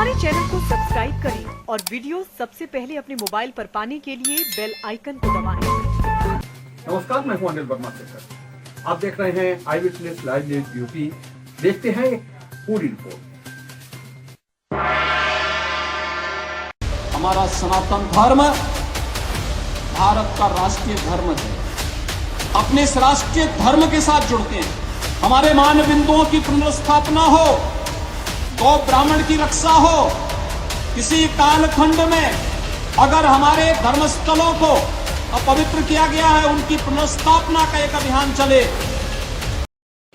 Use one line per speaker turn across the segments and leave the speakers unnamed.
हमारे चैनल को सब्सक्राइब करें और वीडियो सबसे पहले अपने मोबाइल पर पाने के लिए बेल आइकन को दबाएं।
नमस्कार, मैं हूं अनिल वर्मा शेखर। आप देख रहे हैं आई विटनेस लाइव न्यूज यूपी। देखते हैं एक पूरी रिपोर्ट।
हमारा सनातन धर्म भारत का राष्ट्रीय धर्म है। अपने इस राष्ट्रीय धर्म के साथ जुड़ते हैं। हमारे मान बिंदुओं की पुनर्स्थापना हो, गौ ब्राह्मण की रक्षा हो, किसी कालखंड में अगर हमारे धर्मस्थलों को अपवित्र किया गया है, उनकी पुनर्स्थापना का एक अभियान चले।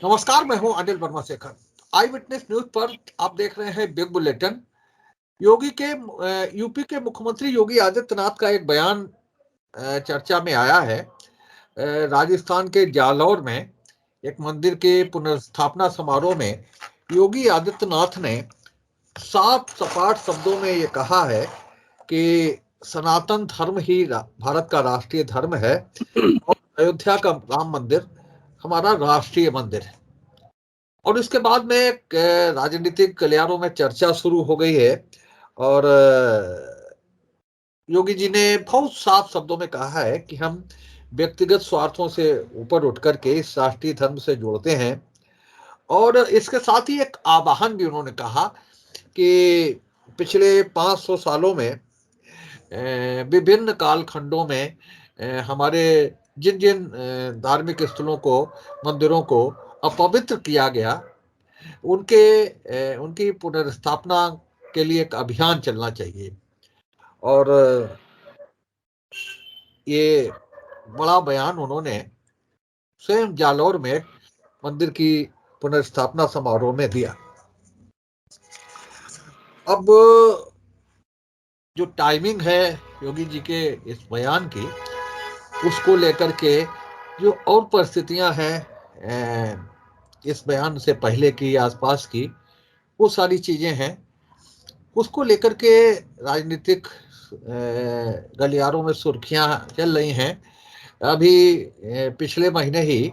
नमस्कार, मैं हूं अनिल वर्मा शेखर। आई विटनेस न्यूज पर आप देख रहे हैं बिग बुलेटिन। यूपी के मुख्यमंत्री योगी आदित्यनाथ का एक बयान चर्चा में आया है। राजस्थान के जालौर में एक मंदिर के पुनर्स्थापना समारोह में योगी आदित्यनाथ ने साफ सपाट शब्दों में ये कहा है कि सनातन धर्म ही भारत का राष्ट्रीय धर्म है और अयोध्या का राम मंदिर हमारा राष्ट्रीय मंदिर है। और इसके बाद में राजनीतिक गलियारों में चर्चा शुरू हो गई है और योगी जी ने बहुत साफ शब्दों में कहा है कि हम व्यक्तिगत स्वार्थों से ऊपर उठकर के इस राष्ट्रीय धर्म से जुड़ते हैं। और इसके साथ ही एक आह्वान भी उन्होंने कहा कि पिछले 500 सालों में विभिन्न कालखंडों में हमारे जिन जिन धार्मिक स्थलों को, मंदिरों को अपवित्र किया गया, उनकी पुनर्स्थापना के लिए एक अभियान चलना चाहिए। और ये बड़ा बयान उन्होंने स्वयं जालौर में मंदिर की पुनर्स्थापना समारोह में दिया। अब जो टाइमिंग है योगी जी के इस बयान की, उसको लेकर के जो और परिस्थितियां हैं इस बयान से पहले की, आसपास की, वो सारी चीजें हैं, उसको लेकर के राजनीतिक गलियारों में सुर्खियां चल रही हैं। अभी पिछले महीने ही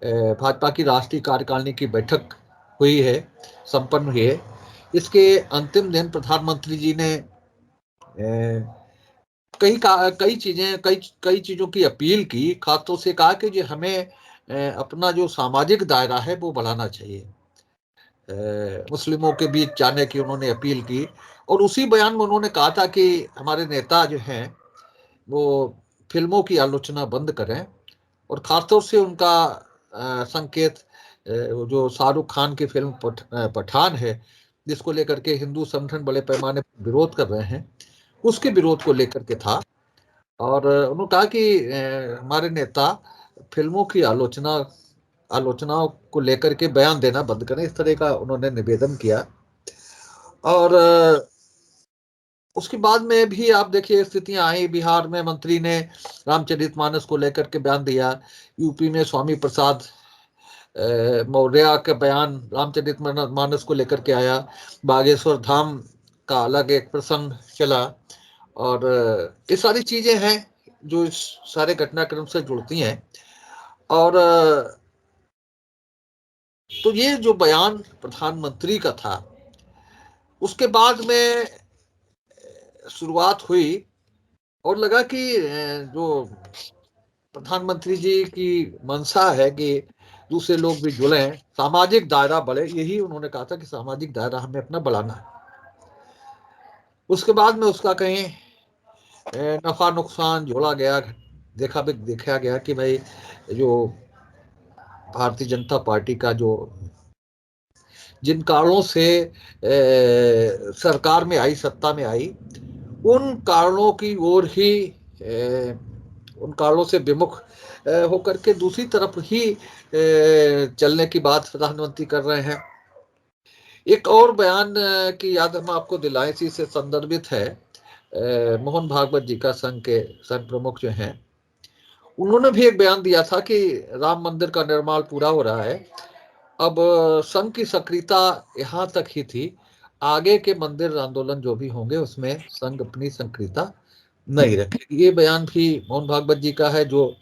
भाजपा की राष्ट्रीय कार्यकारिणी की बैठक हुई है, संपन्न हुई है। इसके अंतिम दिन प्रधानमंत्री जी ने कई चीजों की अपील की। खासतौर से कहा कि जो हमें अपना जो सामाजिक दायरा है वो बढ़ाना चाहिए। मुस्लिमों के बीच जाने की उन्होंने अपील की। और उसी बयान में उन्होंने कहा था कि हमारे नेता जो हैं वो फिल्मों की आलोचना बंद करें। और खासतौर से उनका संकेत जो शाहरुख खान की फिल्म पठान है, जिसको लेकर के हिंदू संगठन बड़े पैमाने पर विरोध कर रहे हैं, उसके विरोध को लेकर के था। और उन्होंने कहा कि हमारे नेता फिल्मों की आलोचनाओं को लेकर के बयान देना बंद करें, इस तरह का उन्होंने निवेदन किया। और उसके बाद में भी आप देखिए स्थितियां आई। बिहार में मंत्री ने रामचरितमानस को लेकर के बयान दिया। यूपी में स्वामी प्रसाद मौर्य का बयान रामचरितमानस को लेकर के आया। बागेश्वर धाम का अलग एक प्रसंग चला। और ये सारी चीजें हैं जो इस सारे घटनाक्रम से जुड़ती हैं। और तो ये जो बयान प्रधानमंत्री का था, उसके बाद में शुरुआत हुई और लगा कि जो प्रधानमंत्री जी की मंशा है कि दूसरे लोग भी जुड़े, सामाजिक दायरा बढ़े। यही उन्होंने कहा था कि सामाजिक दायरा हमें अपना बढ़ाना है। उसके बाद में उसका कहीं नफा नुकसान जोड़ा गया, देखा गया कि भाई जो भारतीय जनता पार्टी का जो जिन कारणों से सरकार में आई, सत्ता में आई, उन कारणों की ओर ही उन कारणों से विमुख होकर के दूसरी तरफ ही चलने की बात प्रधानमंत्री कर रहे हैं। एक और बयान की याद हम आपको दिलाएं, इसी से संदर्भित है। मोहन भागवत जी का संघ प्रमुख जो हैं, उन्होंने भी एक बयान दिया था कि राम मंदिर का निर्माण पूरा हो रहा है। अब संघ की सक्रियता यहाँ तक ही थी, आगे के मंदिर आंदोलन जो भी होंगे उसमें संघ अपनी सक्रियता नहीं रखेगी। ये बयान भी मोहन भागवत जी का है, जो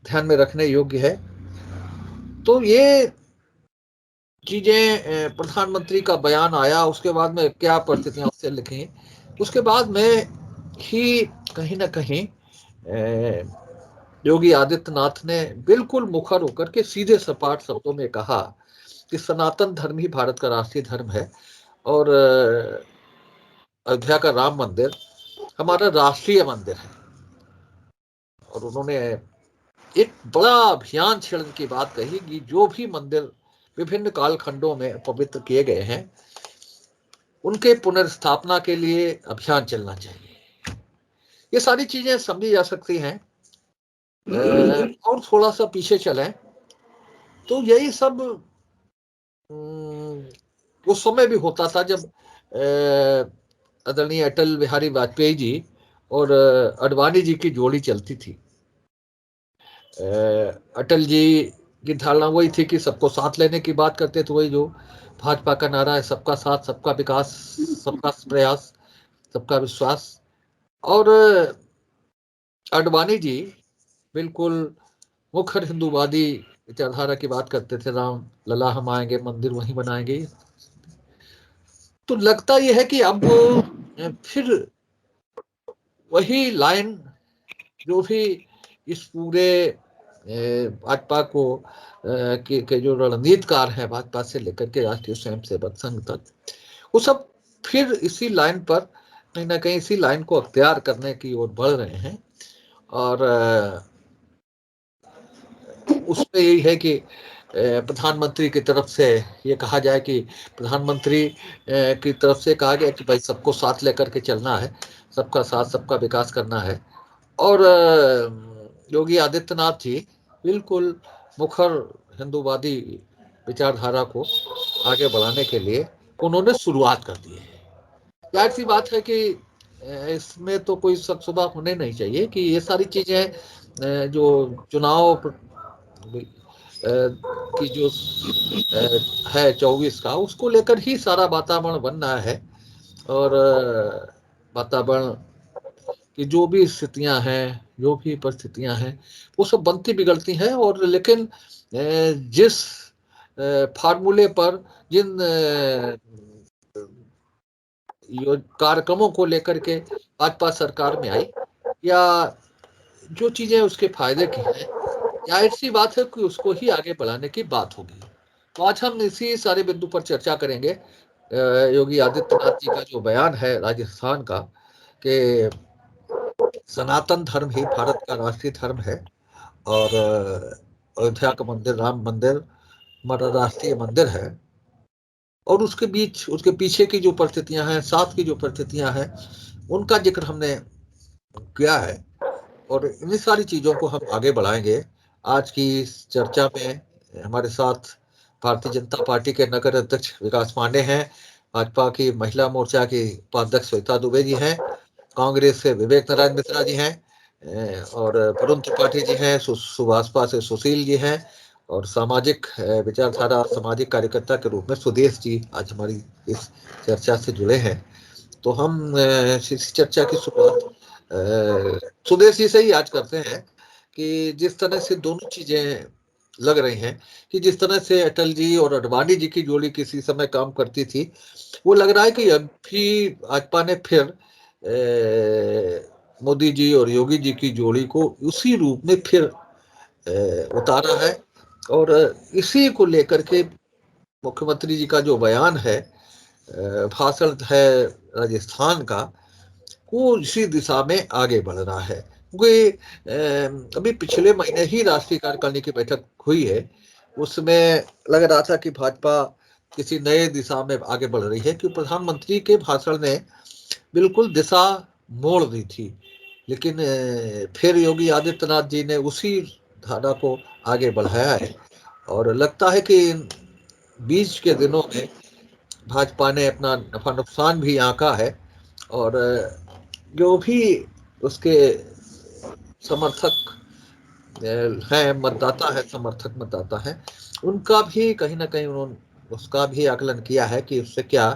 ध्यान में रखने योग्य है। तो ये चीजें, प्रधानमंत्री का बयान आया, उसके बाद में क्या परिस्थितियां उससे लिखी, उसके बाद में ही कहीं ना कहीं योगी आदित्यनाथ ने बिल्कुल मुखर होकर के सीधे सपाट शब्दों में कहा कि सनातन धर्म ही भारत का राष्ट्रीय धर्म है और अयोध्या का राम मंदिर हमारा राष्ट्रीय मंदिर है। और उन्होंने एक बड़ा अभियान छेड़ने की बात कही कि जो भी मंदिर विभिन्न कालखंडों में पवित्र किए गए हैं उनके पुनर्स्थापना के लिए अभियान चलना चाहिए। ये सारी चीजें समझी जा सकती हैं। और थोड़ा सा पीछे चलें तो यही सब उस समय भी होता था जब आदरणीय अटल बिहारी वाजपेयी जी और अडवाणी जी की जोड़ी चलती थी। अटल जी की धारणा वही थी कि सबको साथ लेने की बात करते थे, वही जो भाजपा का नारा है, सबका साथ सबका विकास, सबका प्रयास, सबका विश्वास। और अडवाणी जी बिल्कुल मुखर हिंदूवादी विचारधारा की बात करते थे, राम लला हम आएंगे मंदिर वहीं बनाएंगे। तो लगता यह है कि अब फिर वही लाइन जो भी इस पूरे भाजपा को के जो रणनीतिकार है भाजपा से लेकर के राष्ट्रीय स्वयंसेवक संघ तक, वो सब फिर इसी लाइन पर कहीं ना कहीं इसी लाइन को अख्तियार करने की ओर बढ़ रहे हैं। और उसमें यही है कि प्रधानमंत्री की तरफ से ये कहा जाए कि प्रधानमंत्री की तरफ से कहा गया कि भाई सबको साथ लेकर के चलना है, सबका साथ सबका विकास करना है। और योगी आदित्यनाथ जी बिल्कुल मुखर हिंदूवादी विचारधारा को आगे बढ़ाने के लिए उन्होंने शुरुआत कर दी है। जाहिर सी बात है कि इसमें तो कोई शक शुबा होने नहीं चाहिए कि ये सारी चीजें जो चुनाव की जो है 24 का, उसको लेकर ही सारा वातावरण बन रहा है। और वातावरण कि जो भी स्थितियां हैं, जो भी परिस्थितियां हैं, वो सब बनती बिगड़ती हैं। और लेकिन जिस फार्मूले पर जिन कार्यक्रमों को लेकर के भाजपा सरकार में आई या जो चीजें उसके फायदे की हैं, जाहिर सी बात है कि उसको ही आगे बढ़ाने की बात होगी। तो आज हम इसी सारे बिंदु पर चर्चा करेंगे। योगी आदित्यनाथ जी का जो बयान है राजस्थान का कि सनातन धर्म ही भारत का राष्ट्रीय धर्म है और अयोध्या का मंदिर राम मंदिर हमारा राष्ट्रीय मंदिर है, और उसके बीच उसके पीछे की जो परिस्थितियां हैं, साथ की जो परिस्थितियां हैं, उनका जिक्र हमने किया है। और इन सारी चीजों को हम आगे बढ़ाएंगे। आज की इस चर्चा में हमारे साथ भारतीय जनता पार्टी के नगर अध्यक्ष विकास पांडे हैं, भाजपा की महिला मोर्चा की उपाध्यक्ष श्वेता दुबे जी हैं, कांग्रेस से विवेक नारायण मिश्रा जी हैं, और वरुण त्रिपाठी जी हैं, सुभाषपा से सुशील जी हैं, और सामाजिक विचारधारा सामाजिक कार्यकर्ता के रूप में सुदेश जी आज हमारी इस चर्चा से जुड़े हैं। तो हम इस चर्चा की शुरुआत सुदेश जी से ही आज करते हैं कि जिस तरह से दोनों चीजें लग रही हैं कि जिस तरह से अटल जी और अडवाणी जी की जोड़ी किसी समय काम करती थी, वो लग रहा है कि अभी भाजपा ने फिर मोदी जी और योगी जी की जोड़ी को उसी रूप में फिर उतारा है। और इसी को लेकर के मुख्यमंत्री जी का जो बयान है, भाषण है राजस्थान का, वो इसी दिशा में आगे बढ़ रहा है। क्योंकि अभी पिछले महीने ही राष्ट्रीय कार्यकारिणी की बैठक हुई है, उसमें लग रहा था कि भाजपा किसी नए दिशा में आगे बढ़ रही है, क्योंकि प्रधानमंत्री के भाषण ने बिल्कुल दिशा मोड़ दी थी। लेकिन फिर योगी आदित्यनाथ जी ने उसी धारा को आगे बढ़ाया है, और लगता है कि बीच के दिनों में भाजपा ने अपना नफा नुकसान भी आंका है। और जो भी उसके समर्थक हैं, मतदाता है, समर्थक मतदाता है, उनका भी कहीं ना कहीं उन्होंने उसका भी आकलन किया है कि उससे क्या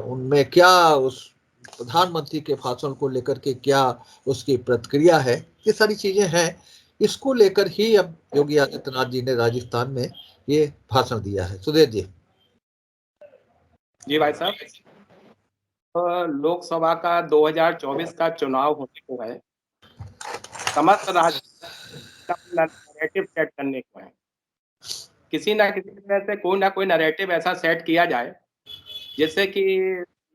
उनमें क्या उस प्रधानमंत्री के भाषण को लेकर के क्या उसकी प्रतिक्रिया है। ये सारी चीजें हैं, इसको लेकर ही अब योगी आदित्यनाथ जी ने राजस्थान में ये भाषण दिया है। सुधीर जी।
जी भाई साहब, लोकसभा का 2024 का चुनाव होने को है, समस्त राज्य नैरेटिव सेट करने को है। किसी ना किसी तरह से कोई ना कोई नैरेटिव ऐसा सेट किया जाए जिससे कि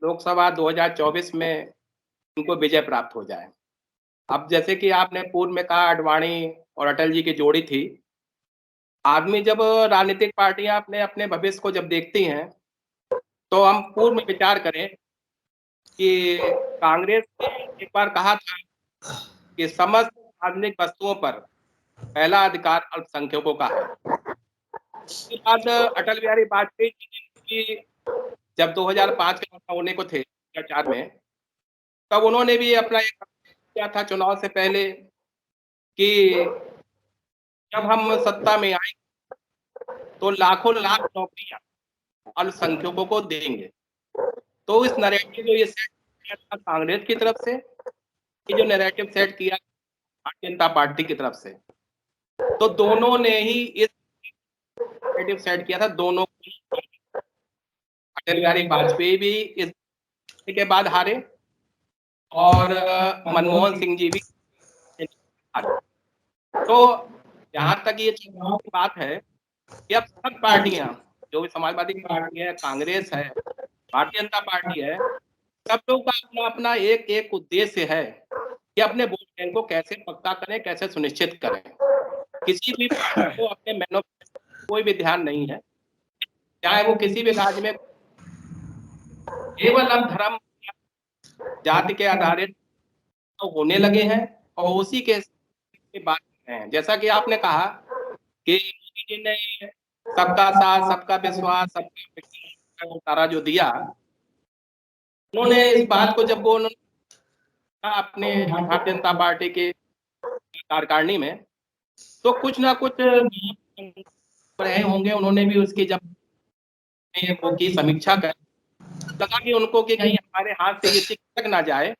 लोकसभा 2024 में उनको विजय प्राप्त हो जाए। अब जैसे कि आपने पूर्व में कहा, आडवाणी और अटल जी की जोड़ी थी। आदमी जब राजनीतिक पार्टियां अपने अपने भविष्य को जब देखती हैं तो हम पूर्व में विचार करें कि कांग्रेस ने एक बार कहा था कि समस्त सार्वजनिक वस्तुओं पर पहला अधिकार अल्पसंख्यकों का है। उसके बाद अटल बिहारी वाजपेयी जी जब 2005 के चुनाव होने को थे 2004 में, तब उन्होंने भी अपना एक किया था चुनाव से पहले कि जब हम सत्ता में आएंगे तो लाखों लाख नौकरियां अल्पसंख्यकों को देंगे। तो इस नैरेटिव जो ये सेट किया था कांग्रेस की तरफ से, ये जो नैरेटिव सेट किया भारतीय जनता पार्टी की तरफ से, तो दोनों ने ही इस नैरेटिव सेट किया था। दोनों अटल बिहारी वाजपेयी भी इस के बाद हारे और मनमोहन सिंह जी भी हारे। तो जहाँ तक ये चुनाव की बात है कि अब सब पार्टियां, जो भी समाजवादी पार्टी है, कांग्रेस है, भारतीय जनता पार्टी है, सब लोग का अपना अपना एक एक उद्देश्य है कि अपने वोट बैंक को कैसे पक्का करें, कैसे सुनिश्चित करें। किसी भी पार्टी को अपने मैनिफेस्टो कोई भी ध्यान नहीं है, चाहे वो किसी भी राज्य में केवल अब धर्म जाति के आधारित तो होने लगे हैं और उसी के बात कर रहे हैं। जैसा कि आपने कहा कि मोदी जी ने सबका साथ, सबका विश्वास, सबका उतारा जो दिया, उन्होंने इस बात को जब वो अपने भारतीय जनता पार्टी के कार्यकारिणी में, तो कुछ ना कुछ रहे होंगे। उन्होंने भी उसकी जब वो की समीक्षा कर, लगा कि उनको कि कहीं हमारे हाथ से ये टिक ना जाए,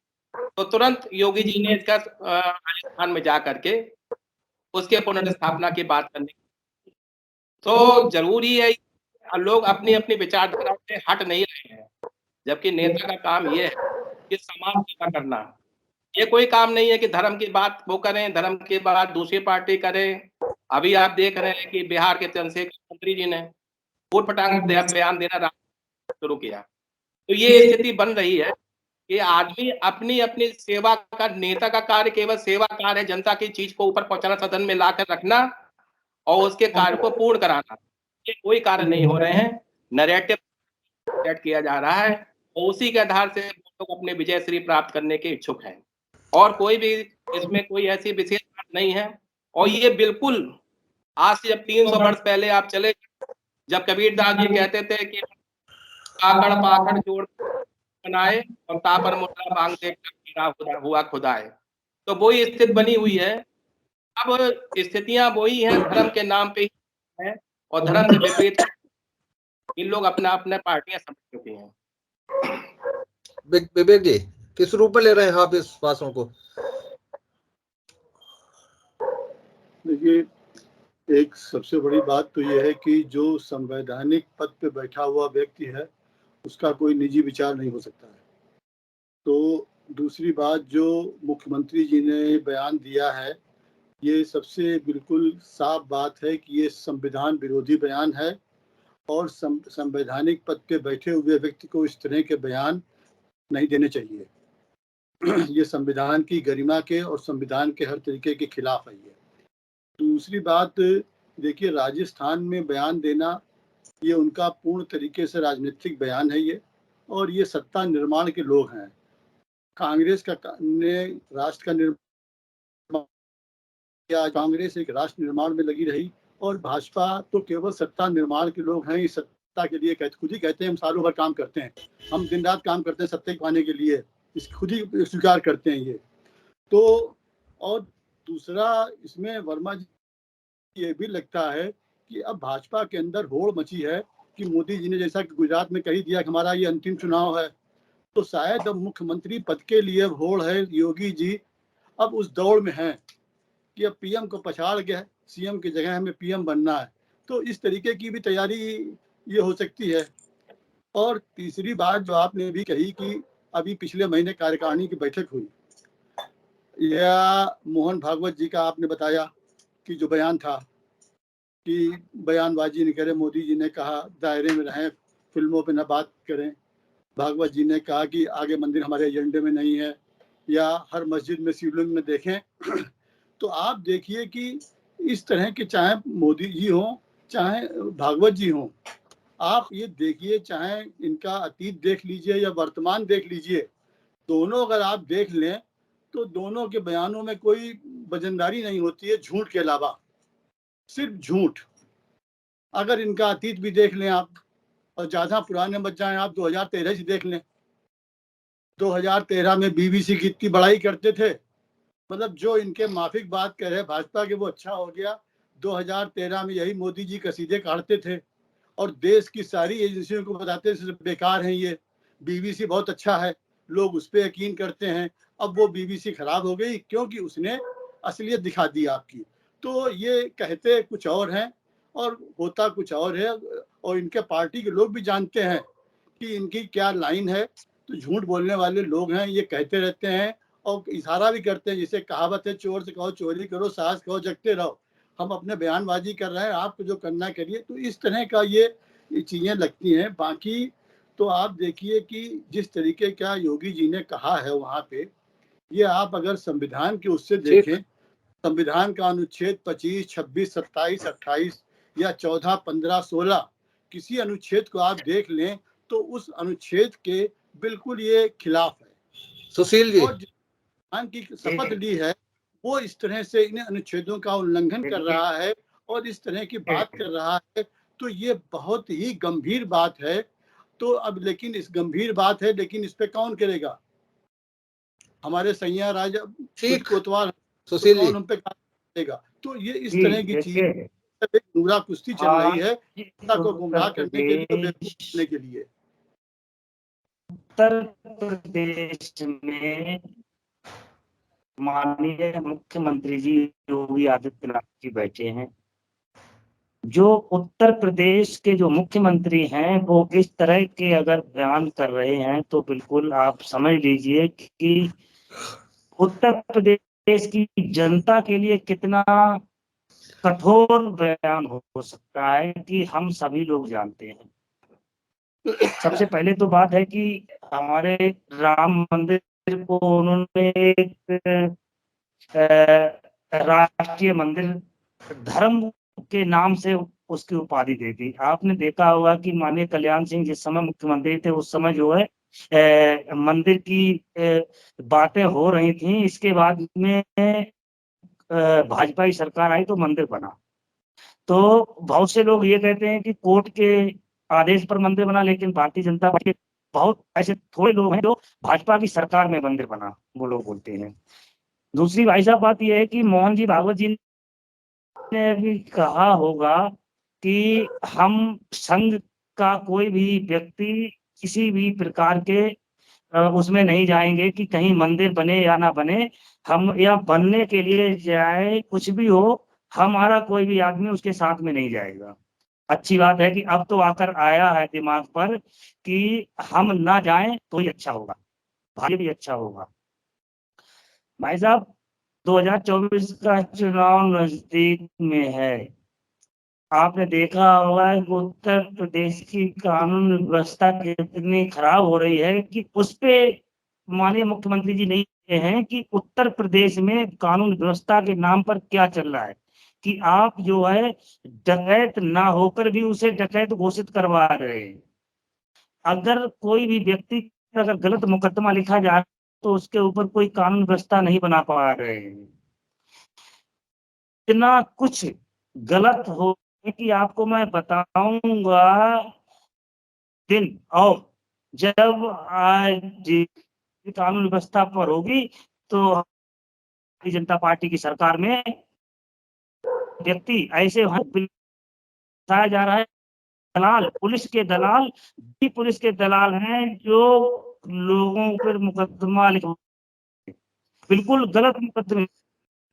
तो तुरंत योगी जी ने इसका राजस्थान में जा करके उसके पुनर्स्थापना की बात करने। तो जरूरी है लोग अपनी अपनी विचारधारा से हट नहीं रहे हैं, जबकि नेता का काम ये है कि समाज सेवा करना। ये कोई काम नहीं है कि धर्म की बात वो करें, धर्म की बात दूसरी पार्टी करे। अभी आप देख रहे हैं कि बिहार के चंद्रशेखर मंत्री जी ने वोट पटांग बयान देना शुरू किया। तो ये स्थिति बन रही है कि आदमी अपनी अपनी सेवा का, नेता का कार्य केवल सेवा कार्य है, जनता की चीज को ऊपर पहुंचाना, सदन में लाकर रखना और उसके कार्य को पूर्ण कराना। ये कोई कार्य नहीं हो रहे हैं। नैरेटिव सेट किया जा रहा है और उसी के आधार से लोग अपने विजय श्री प्राप्त करने के इच्छुक हैं और कोई भी इसमें कोई ऐसी विशेष बात नहीं है। और ये बिल्कुल आज से जब 300 वर्ष पहले आप चले, जब कबीरदास जी कहते थे कि काकड़ पाकड़ जोड़ बनाए और तापर मुद्रा मांग देखकर हुआ खुदाए, तो वही स्थिति बनी हुई है। अब स्थितियां वही हैं, धर्म के नाम पे ही है और धर्म से विपरीत इन लोग अपना अपना पार्टियां समझ चुके हैं।
विवेक जी, किस रूप में ले रहे हैं आप इस भाषण को?
देखिए, एक सबसे बड़ी बात तो यह है कि जो संवैधानिक पद पे बैठा हुआ व्यक्ति है उसका कोई निजी विचार नहीं हो सकता है। तो दूसरी बात, जो मुख्यमंत्री जी ने बयान दिया है, ये सबसे बिल्कुल साफ बात है कि ये संविधान विरोधी बयान है और संवैधानिक पद पे बैठे हुए व्यक्ति को इस तरह के बयान नहीं देने चाहिए। ये संविधान की गरिमा के और संविधान के हर तरीके के खिलाफ है ये। दूसरी बात, देखिए, राजस्थान में बयान देना ये उनका पूर्ण तरीके से राजनीतिक बयान है ये, और ये सत्ता निर्माण के लोग हैं। कांग्रेस ने राष्ट्र का निर्माण किया, कांग्रेस एक राष्ट्र निर्माण में लगी रही और भाजपा तो केवल सत्ता निर्माण के लोग हैं। इस सत्ता के लिए खुद ही कहते हैं हम सालों भर काम करते हैं, हम दिन रात काम करते हैं सत्ता पाने के लिए, इस खुद ही स्वीकार करते हैं ये तो। और दूसरा, इसमें वर्मा जी ये भी लगता है कि अब भाजपा के अंदर होड़ मची है कि मोदी जी ने जैसा कि गुजरात में कही दिया कि हमारा ये अंतिम चुनाव है, तो शायद अब मुख्यमंत्री पद के लिए होड़ है। योगी जी अब उस दौड़ में हैं कि अब पीएम को पछाड़ के सीएम की जगह हमें पीएम बनना है। तो इस तरीके की भी तैयारी ये हो सकती है। और तीसरी बात जो आपने भी कही कि अभी पिछले महीने कार्यकारिणी की बैठक हुई, या मोहन भागवत जी का आपने बताया कि जो बयान था कि बयानबाजी नहीं करें, मोदी जी ने कहा दायरे में रहें, फिल्मों पे ना बात करें। भागवत जी ने कहा कि आगे मंदिर हमारे एजेंडे में नहीं है, या हर मस्जिद में शिवलिंग में देखें। तो आप देखिए कि इस तरह के, चाहे मोदी जी हों चाहे भागवत जी हों, आप ये देखिए, चाहे इनका अतीत देख लीजिए या वर्तमान देख लीजिए, दोनों अगर आप देख लें तो दोनों के बयानों में कोई वजनदारी नहीं होती है, झूठ के अलावा, सिर्फ झूठ। अगर इनका अतीत भी देख लें आप, और ज़्यादा पुराने मत जाएं आप, 2013 से देख लें। 2013 में बीबीसी की इतनी बड़ाई करते थे, मतलब जो इनके माफिक बात कर रहे भाजपा के वो अच्छा हो गया। 2013 में यही मोदी जी कसीदे काटते थे और देश की सारी एजेंसियों को बताते थे बेकार हैं ये, बीबीसी बहुत अच्छा है, लोग उस पर यकीन करते हैं। अब वो बीबीसी खराब हो गई क्योंकि उसने असलियत दिखा दी आपकी। तो ये कहते कुछ और हैं और होता कुछ और है, और इनके पार्टी के लोग भी जानते हैं कि इनकी क्या लाइन है। तो झूठ बोलने वाले लोग हैं, ये कहते रहते हैं और इशारा भी करते हैं, जैसे कहावत है, चोर से कहो चोरी करो, सास कहो जगते रहो। हम अपने बयानबाजी कर रहे हैं, आपको जो करना करिए। तो इस तरह का ये चीज़ें लगती हैं। बाकी तो आप देखिए कि जिस तरीके का योगी जी ने कहा है वहाँ पे, ये आप अगर संविधान के उससे देखें, संविधान का अनुच्छेद 25, 26, 27, 28 या 14, 15, 16, किसी अनुच्छेद को आप देख लें तो उस अनुच्छेद के बिल्कुल ये खिलाफ है।
सुशील जी,
और जिस की शपथ ली है वो इस तरह से इन अनुच्छेदों का उल्लंघन कर रहा है और इस तरह की बात कर रहा है, तो ये बहुत ही गंभीर बात है। तो अब लेकिन इस गंभीर बात है, लेकिन इस पे कौन करेगा? हमारे सैया राजा
ठीक,
कोतवाल, तो
सुशील जी,
कौन हम पे करेगा? तो ये इस तरह की चीज एक नूरा कुश्ती चल रही है, को गुमराह करने के लिए, बेवकूफ करने के लिए।
उत्तर प्रदेश में माननीय मुख्यमंत्री जी योगी आदित्यनाथ जी बैठे हैं। जो उत्तर प्रदेश के जो मुख्यमंत्री हैं वो इस तरह के अगर बयान कर रहे हैं तो बिल्कुल आप समझ लीजिए कि उत्तर प्रदेश की जनता के लिए कितना कठोर बयान हो सकता है कि हम सभी लोग जानते हैं। सबसे पहले तो बात है कि हमारे राम मंदिर को उन्होंने एक राष्ट्रीय मंदिर धर्म के नाम से उसकी उपाधि दे दी। आपने देखा होगा कि माननीय कल्याण सिंह जिस समय मुख्यमंत्री थे उस समय जो है मंदिर की बातें हो रही थी। इसके बाद में भाजपा की सरकार आई तो मंदिर बना। तो बहुत से लोग ये कहते हैं कि कोर्ट के आदेश पर मंदिर बना, लेकिन भारतीय जनता पार्टी के बहुत ऐसे थोड़े लोग हैं जो भाजपा की सरकार में मंदिर बना, वो लोग बोलते हैं। दूसरी भाई साहब बात यह है कि मोहन जी भागवत जी ने भी कहा होगा कि हम संघ का कोई भी व्यक्ति किसी भी प्रकार के उसमें नहीं जाएंगे कि कहीं मंदिर बने या ना बने, हम या बनने के लिए जाए, कुछ भी हो, हमारा कोई भी आदमी उसके साथ में नहीं जाएगा। अच्छी बात है कि अब तो आकर आया है दिमाग पर कि हम ना जाएं तो ही अच्छा होगा, भाई भी अच्छा होगा। भाई साहब 2024 का चुनाव नजदीक में है। आपने देखा होगा कि उत्तर प्रदेश की कानून व्यवस्था कितनी खराब हो रही है कि उस पे माननीय मुख्यमंत्री जी नहीं हैं कि उत्तर प्रदेश में कानून व्यवस्था के नाम पर क्या चल रहा है, कि आप जो है डकैत ना होकर भी उसे डकैत घोषित करवा रहे हैं। अगर कोई भी व्यक्ति अगर गलत मुकदमा लिखा जाए तो उसके ऊपर कोई कानून व्यवस्था नहीं बना पा रहे हैं। इतना कुछ गलत हो कि आपको मैं बताऊंगा दिन, और जब आज कानून व्यवस्था पर होगी तो भारतीय जनता पार्टी की सरकार में व्यक्ति ऐसे बताया जा रहा है दलाल, पुलिस के दलाल भी पुलिस के दलाल हैं जो लोगों पर मुकदमा लिखवा, बिल्कुल गलत मुकदमे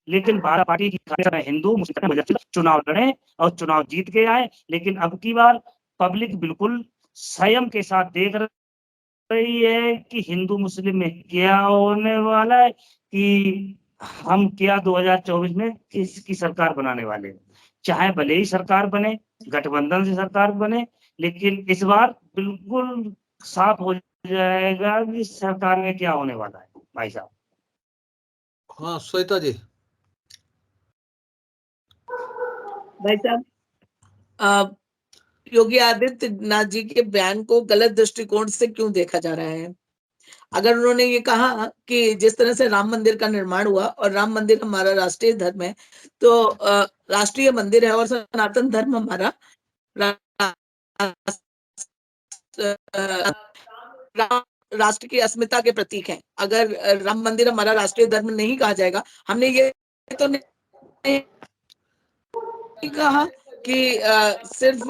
लेकिन भारत पार्टी की हिंदू मुस्लिम वजह से चुनाव लड़े और चुनाव जीत के आए। लेकिन अब की बार पब्लिक बिल्कुल संयम के साथ देख रही है कि हिंदू मुस्लिम में क्या होने वाला है, कि हम क्या 2024 में किसकी सरकार बनाने वाले हैं। चाहे भले ही सरकार बने, गठबंधन से सरकार बने, लेकिन इस बार बिल्कुल साफ हो जाएगा कि सरकार में क्या होने वाला है। भाई साहब।
हाँ श्वेता जी।
भाई साहब, योगी आदित्यनाथ जी के बयान को गलत दृष्टिकोण से क्यों देखा जा रहा है? अगर उन्होंने ये कहा कि जिस तरह से राम मंदिर का निर्माण हुआ और राम मंदिर हमारा राष्ट्रीय धर्म है, तो राष्ट्रीय मंदिर है और सनातन धर्म हमारा राष्ट्र की अस्मिता के प्रतीक हैं। अगर राम मंदिर हमारा राष्ट्रीय धर्म नहीं कहा जाएगा, हमने ये तो नहीं कहा कि सिर्फ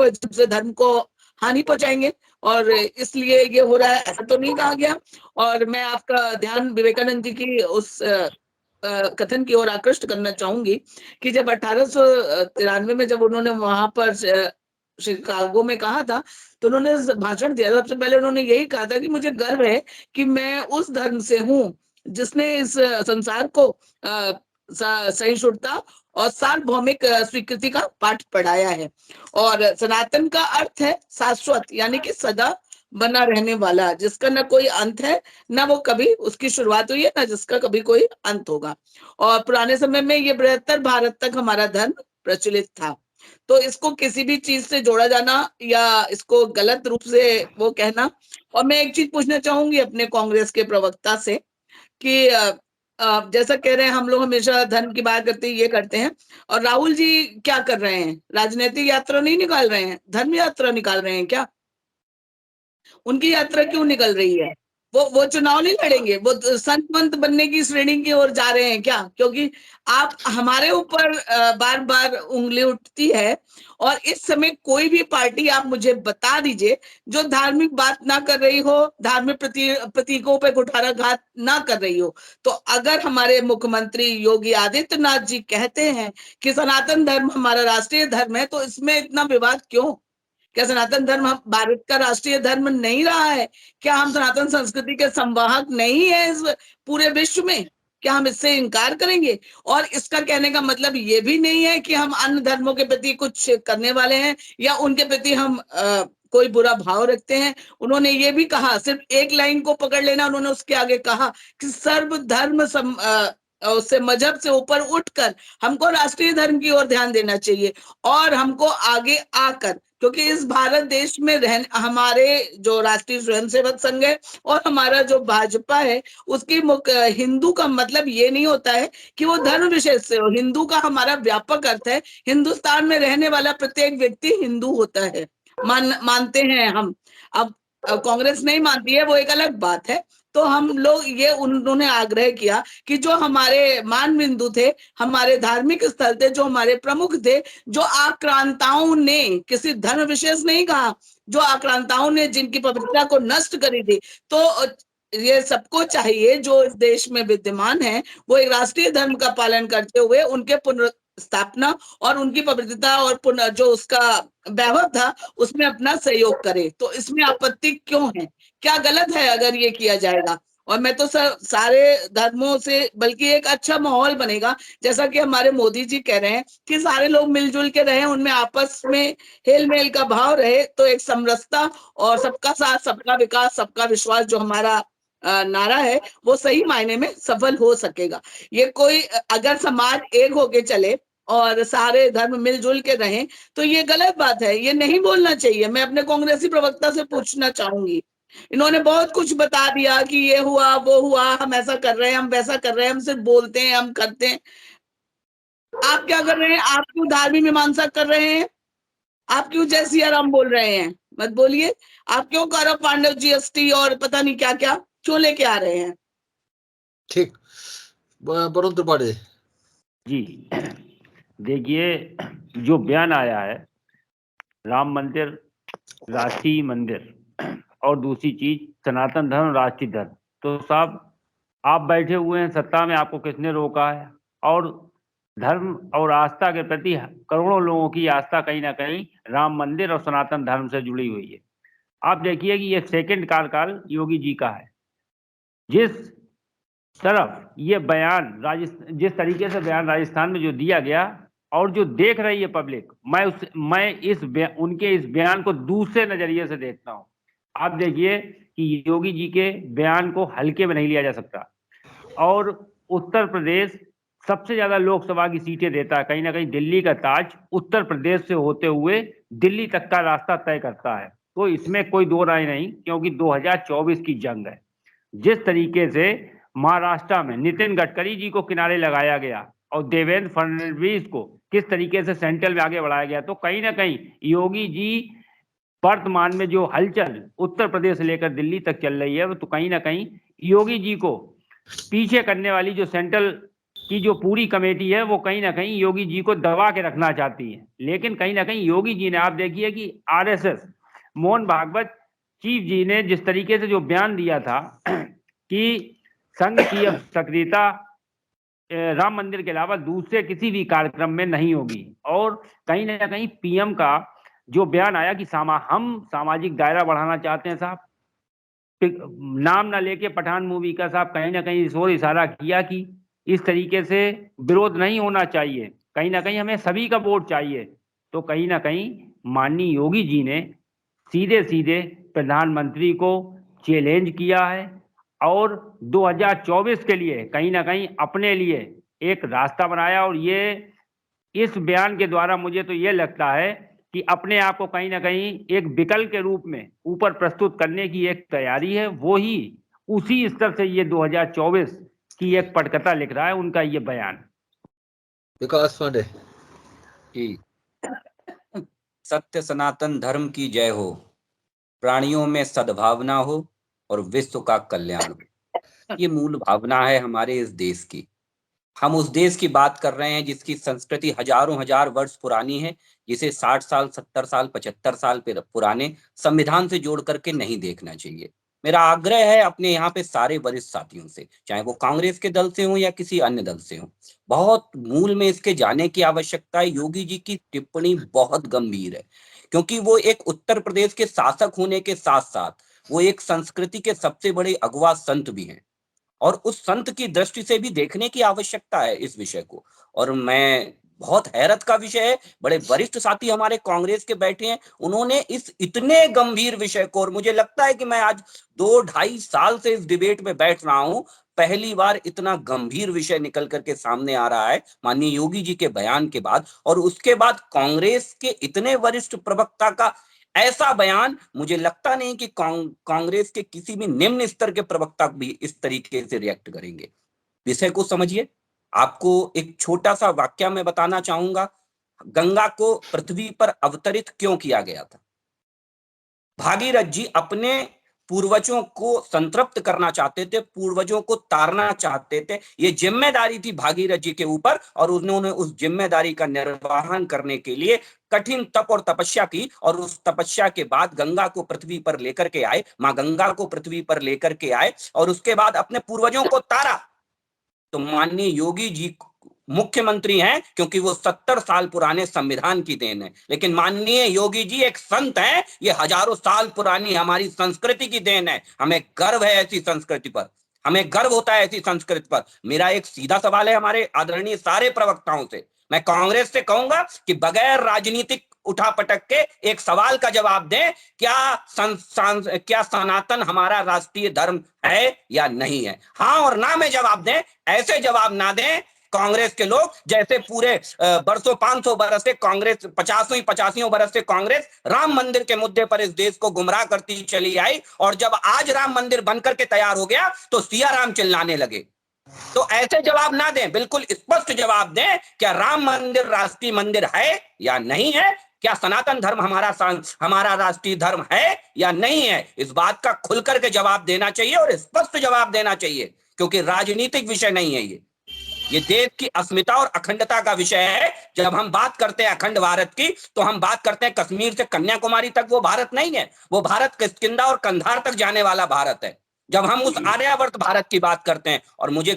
धर्म को हानि पहुंचाएंगे और इसलिए ये हो रहा है, ऐसा तो नहीं कहा गया। और मैं आपका ध्यान विवेकानंद जी की उस कथन की ओर आकृष्ट करना चाहूंगी कि जब 1893 में जब उन्होंने वहां पर शिकागो में कहा था, तो उन्होंने भाषण दिया। सबसे पहले उन्होंने यही कहा था कि मुझे गर्व है कि मैं उस धर्म से हूँ जिसने इस संसार को सहिष्णुता और सार्वभौमिक स्वीकृति का पाठ पढ़ाया है। और सनातन का अर्थ है शाश्वत, यानी कि सदा बना रहने वाला, जिसका ना कोई अंत है, ना वो कभी उसकी शुरुआत हुई है, ना जिसका कभी कोई अंत होगा। और पुराने समय में ये बृहत्तर भारत तक हमारा धर्म प्रचलित था। तो इसको किसी भी चीज से जोड़ा जाना या इसको गलत रूप से वो कहना। और मैं एक चीज पूछना चाहूंगी अपने कांग्रेस के प्रवक्ता से कि जैसा कह रहे हैं हम लोग हमेशा धर्म की बात करते हैं, ये करते हैं, और राहुल जी क्या कर रहे हैं? राजनीतिक यात्रा नहीं निकाल रहे हैं, धर्म यात्रा निकाल रहे हैं क्या? उनकी यात्रा क्यों निकल रही है? वो चुनाव नहीं लड़ेंगे? वो संत मंत बनने की श्रेणी की ओर जा रहे हैं क्या? क्योंकि आप हमारे ऊपर बार बार उंगली उठती है, और इस समय कोई भी पार्टी आप मुझे बता दीजिए जो धार्मिक बात ना कर रही हो, धार्मिक प्रतीकों पे कुठाराघात ना कर रही हो। तो अगर हमारे मुख्यमंत्री योगी आदित्यनाथ जी कहते हैं कि सनातन धर्म हमारा राष्ट्रीय धर्म है, तो इसमें इतना विवाद क्यों? क्या सनातन धर्म भारत का राष्ट्रीय धर्म नहीं रहा है? क्या हम सनातन संस्कृति के संवाहक नहीं है इस पूरे विश्व में? क्या हम इससे इनकार करेंगे? और इसका कहने का मतलब ये भी नहीं है कि हम अन्य धर्मों के प्रति कुछ करने वाले हैं या उनके प्रति हम कोई बुरा भाव रखते हैं। उन्होंने ये भी कहा, सिर्फ एक लाइन को पकड़ लेना, उन्होंने उसके आगे कहा कि सर्वधर्म उससे मजहब से ऊपर उठकर हमको राष्ट्रीय धर्म की ओर ध्यान देना चाहिए और हमको आगे आकर, क्योंकि इस भारत देश में हमारे जो राष्ट्रीय स्वयंसेवक संघ है और हमारा जो भाजपा है, उसकी हिंदू का मतलब ये नहीं होता है कि वो धर्म विशेष से हो। हिंदू का हमारा व्यापक अर्थ है हिंदुस्तान में रहने वाला प्रत्येक व्यक्ति हिंदू होता है, मानते हैं हम। अब कांग्रेस नहीं मानती है, वो एक अलग बात है। तो हम लोग ये उन्होंने आग्रह किया कि जो हमारे मान बिंदु थे, हमारे धार्मिक स्थल थे, जो हमारे प्रमुख थे, जो आक्रांताओं ने, किसी धर्म विशेष नहीं कहा, जो आक्रांताओं ने जिनकी पवित्रता को नष्ट करी थी, तो ये सबको चाहिए जो इस देश में विद्यमान है, वो एक राष्ट्रीय धर्म का पालन करते हुए उनके पुनर्स्थापना और उनकी पवित्रता और जो उसका वैभव था उसमें अपना सहयोग करे। तो इसमें आपत्ति क्यों है? क्या गलत है अगर ये किया जाएगा? और मैं तो सारे धर्मों से, बल्कि एक अच्छा माहौल बनेगा, जैसा कि हमारे मोदी जी कह रहे हैं कि सारे लोग मिलजुल के रहे, उनमें आपस में हेल मेल का भाव रहे, तो एक समरसता और सबका साथ सबका विकास सबका विश्वास जो हमारा नारा है, वो सही मायने में सफल हो सकेगा। ये कोई अगर समाज एक होके चले और सारे धर्म मिलजुल के रहें, तो ये गलत बात है, ये नहीं बोलना चाहिए। मैं अपने कांग्रेसी प्रवक्ता से पूछना चाहूंगी, इन्होंने बहुत कुछ बता दिया कि ये हुआ वो हुआ, हम ऐसा कर रहे हैं, हम वैसा कर रहे हैं, हम सिर्फ बोलते हैं, हम करते हैं। आप क्या कर रहे हैं? आप क्यों धार्मिक मीमांसा कर रहे हैं? आप क्यों जय सिया राम बोल रहे हैं? मत बोलिए। आप क्यों गौरव पांडव जीएसटी और पता नहीं क्या क्या क्यों लेके आ रहे हैं?
ठीक, वरुण त्रिपाठी
जी। देखिए, जो बयान आया है राम मंदिर राष्ट्रीय मंदिर और दूसरी चीज सनातन धर्म राष्ट्रीय धर्म, तो साहब आप बैठे हुए हैं सत्ता में, आपको किसने रोका है? और धर्म और आस्था के प्रति करोड़ों लोगों की आस्था कहीं ना कहीं राम मंदिर और सनातन धर्म से जुड़ी हुई है। आप देखिए कि ये सेकंड कार्यकाल योगी जी का है। जिस तरफ ये बयान जिस तरीके से बयान राजस्थान में जो दिया गया और जो देख रही है पब्लिक, मैं उनके इस बयान को दूसरे नजरिए से देखता हूं। आप देखिए कि योगी जी के बयान को हल्के में नहीं लिया जा सकता और उत्तर प्रदेश सबसे ज्यादा लोकसभा की सीटें देता है। कहीं ना कहीं दिल्ली का ताज उत्तर प्रदेश से होते हुए दिल्ली तक का रास्ता तय करता है। तो इसमें कोई दो राय नहीं, क्योंकि 2024 की जंग है। जिस तरीके से महाराष्ट्र में नितिन गडकरी जी को किनारे लगाया गया और देवेंद्र फडणवीस को किस तरीके से सेंट्रल में आगे बढ़ाया गया, तो कहीं ना कहीं योगी जी वर्तमान में जो हलचल उत्तर प्रदेश से लेकर दिल्ली तक चल रही है, तो कहीं ना कहीं योगी जी को पीछे करने वाली जो सेंट्रल की जो पूरी कमेटी है, वो कहीं ना कहीं योगी जी को दबा के रखना चाहती है। लेकिन कहीं ना कहीं योगी जी ने, आप देखिए कि आरएसएस मोहन भागवत चीफ जी ने जिस तरीके से जो बयान दिया था कि संघ की अब सक्रियता राम मंदिर के अलावा दूसरे किसी भी कार्यक्रम में नहीं होगी, और कहीं ना कहीं पीएम का जो बयान आया कि हम सामाजिक दायरा बढ़ाना चाहते हैं साहब, नाम ना लेके पठान मूवी का साहब कहीं ना कहीं इस ओर इशारा किया कि इस तरीके से विरोध नहीं होना चाहिए, कहीं ना कहीं हमें सभी का वोट चाहिए। तो कहीं ना कहीं माननीय योगी जी ने सीधे सीधे प्रधानमंत्री को चैलेंज किया है और 2024 के लिए कहीं ना कहीं अपने लिए एक रास्ता बनाया। और ये इस बयान के द्वारा मुझे तो ये लगता है कि अपने आप को कहीं ना कहीं एक विकल्प के रूप में ऊपर प्रस्तुत करने की एक तैयारी है। वो ही उसी स्तर से ये 2024 की एक पटकथा लिख रहा है उनका ये बयान।
विकास पांडे
कि सत्य सनातन धर्म की जय हो, प्राणियों में सद्भावना हो और विश्व का कल्याण हो। ये मूल भावना है हमारे इस देश की। हम उस देश की बात कर रहे हैं जिसकी संस्कृति हजारों हजार वर्ष पुरानी है, जिसे 60 साल 70 साल 75 साल पुराने संविधान से जोड़ करके नहीं देखना चाहिए। मेरा आग्रह है अपने यहाँ पे सारे वरिष्ठ साथियों से, चाहे वो कांग्रेस के दल से हो या किसी अन्य दल से हो, बहुत मूल में इसके जाने की आवश्यकता है। योगी जी की टिप्पणी बहुत गंभीर है, क्योंकि वो एक उत्तर प्रदेश के शासक होने के साथ साथ वो एक संस्कृति के सबसे बड़े अगवा संत भी हैं, और उस संत की दृष्टि से भी देखने की आवश्यकता है इस विषय को। और मैं बहुत हैरत का विषय है, बड़े वरिष्ठ साथी हमारे कांग्रेस के बैठे हैं, उन्होंने इस इतने गंभीर विषय को, और मुझे लगता है कि मैं आज 2-2.5 साल से इस डिबेट में बैठ रहा हूं, पहली बार इतना गंभीर विषय निकल करके सामने आ रहा है माननीय योगी जी के बयान के बाद। और उसके बाद कांग्रेस के इतने वरिष्ठ प्रवक्ता का ऐसा बयान, मुझे लगता नहीं कि कांग्रेस के किसी भी निम्न स्तर के प्रवक्ता भी इस तरीके से रिएक्ट करेंगे। विषय को समझिए। आपको एक छोटा सा वाक्य मैं बताना चाहूंगा। गंगा को पृथ्वी पर अवतरित क्यों किया गया था? भागीरथ जी अपने पूर्वजों को संतृप्त करना चाहते थे, पूर्वजों को तारना चाहते थे। ये जिम्मेदारी थी भागीरथ जी के ऊपर, और उन्होंने उस जिम्मेदारी का निर्वहन करने के लिए कठिन तप और तपस्या की, और उस तपस्या के बाद गंगा को पृथ्वी पर लेकर के आए, मां गंगा को पृथ्वी पर लेकर के आए, और उसके बाद अपने पूर्वजों को तारा। तो माननीय योगी जी मुख्यमंत्री हैं क्योंकि वो 70 साल पुराने संविधान की देन है, लेकिन माननीय योगी जी एक संत हैं, ये हजारों साल पुरानी हमारी संस्कृति की देन है। हमें गर्व है ऐसी संस्कृति पर, हमें गर्व होता है ऐसी संस्कृति पर। मेरा एक सीधा सवाल है हमारे आदरणीय सारे प्रवक्ताओं से, मैं कांग्रेस से कहूंगा कि बगैर राजनीतिक उठापटक के एक सवाल का जवाब दें, क्या सनातन हमारा राष्ट्रीय धर्म है या नहीं है? हाँ और ना में जवाब दें। ऐसे जवाब ना दें कांग्रेस के लोग जैसे पूरे बरसों 500 बरस से कांग्रेस 85 बरस से कांग्रेस राम मंदिर के मुद्दे पर इस देश को गुमराह करती चली आई, और जब आज राम मंदिर बनकर के तैयार हो गया तो सिया राम चिल्लाने लगे। तो ऐसे जवाब ना दें, बिल्कुल स्पष्ट जवाब दें, क्या राम मंदिर राष्ट्रीय मंदिर है या नहीं है? क्या सनातन धर्म हमारा राष्ट्रीय धर्म है या नहीं है? इस बात का खुलकर के जवाब देना चाहिए और स्पष्ट जवाब देना चाहिए, क्योंकि राजनीतिक विषय नहीं है ये देश की अस्मिता और अखंडता का विषय है। जब हम बात करते हैं अखंड भारत की, तो हम बात करते हैं कश्मीर से कन्याकुमारी तक वो भारत नहीं है, वो भारत किष्किंधा और कंधार तक जाने वाला भारत है। जब हम उस आर्यावर्त भारत की बात करते हैं, और मुझे